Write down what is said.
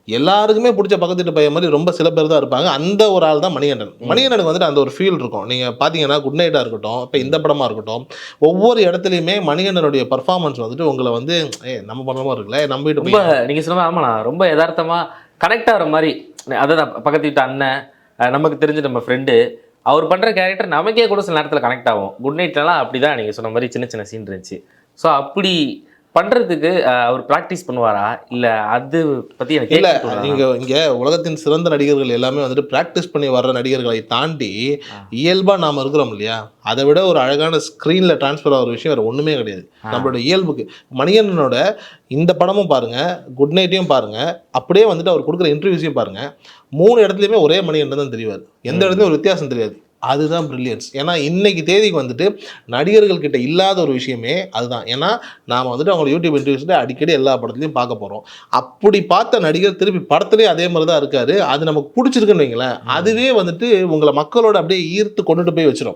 எல்லாருக்குமே பிடிச்ச பக்கத்து வீட்டு பையன் மாதிரி ரொம்ப சில பேர் தான் இருப்பாங்க. அந்த ஒரு ஆள் தான் மணிகண்டன். மணிகண்டனுக்கு வந்துட்டு அந்த ஒரு ஃபீல் இருக்கும். நீங்க பார்த்தீங்கன்னா, குட் நைட்டா இருக்கட்டும், இப்ப இந்த படமா இருக்கட்டும், ஒவ்வொரு இடத்துலயுமே மணிகண்டனுடைய பெர்ஃபார்மன்ஸ் வந்துட்டு உங்கள வந்து நம்ம பண்ற மாரி இருக்குல்ல, நம்ம வீட்டு ரொம்ப பையன். நீங்க சொன்ன ஆமாண்ணா, ரொம்ப யதார்த்தமா கனெக்ட் ஆகுற மாரி. அதான் பக்கத்து வீட்டு அண்ணன், நமக்கு தெரிஞ்ச நம்ம ஃப்ரெண்டு, அவர் பண்ற கேரக்டர் நமக்கே கூட சில நேரத்துல கனெக்ட் ஆகும். குட் நைட்லலாம் அப்படிதான் நீங்க சொன்ன மாரி சின்ன சின்ன சீன் இருந்துச்சு. ஸோ அப்படி பண்றதுக்கு அவர் பிராக்டிஸ் பண்ணுவாரா? இல்ல அது பத்தி எனக்கு இல்ல கேட்க தோணுதா? நீங்க இங்க உலகத்தின் சிறந்த நடிகர்கள் எல்லாமே வந்துட்டு பிராக்டிஸ் பண்ணி வர்ற நடிகர்களை தாண்டி, இயல்பா நாம இருக்கிறோம் இல்லையா? அத விட ஒரு அழகான ஸ்க்ரீன்ல ட்ரான்ஸ்ஃபர் ஆகுற விஷயம் வேற ஒண்ணுமே கிடையாது. நம்மளோட இயல்புக்கு. மணிகண்டனோட இந்த படமும் பாருங்க, குட் நைட்டையும் பாருங்க, அப்படியே வந்துட்டு அவர் குடுக்குற இன்டர்வியூஸையும் பாருங்க. 3 இடத்துலயுமே ஒரே மணிகண்டன் தான் தெரிவாரு. எந்த இடத்துலயும் ஒரு வித்தியாசம் தெரியாது. அதுதான் பிரில்லியன்ஸ். ஏன்னா, இன்னைக்கு தேதிக்கு வந்துட்டு நடிகர்கள் கிட்ட இல்லாத ஒரு விஷயமே அதுதான். ஏன்னா, நாம வந்துட்டு அவங்கள யூடியூப் இன்டர்வியூஸ்ல அடிக்கடி எல்லா படத்துலயும் பார்க்க போறோம். அப்படி பார்த்த நடிகர் திருப்பி படத்திலேயே அதே மாரி தான் இருக்காரு. அது நமக்கு புடிச்சிருக்குன்னு வைங்களேன், அதுவே வந்துட்டு உங்கள மக்களோட அப்படியே ஈர்த்து கொண்டுட்டு போய் வச்சுரும்.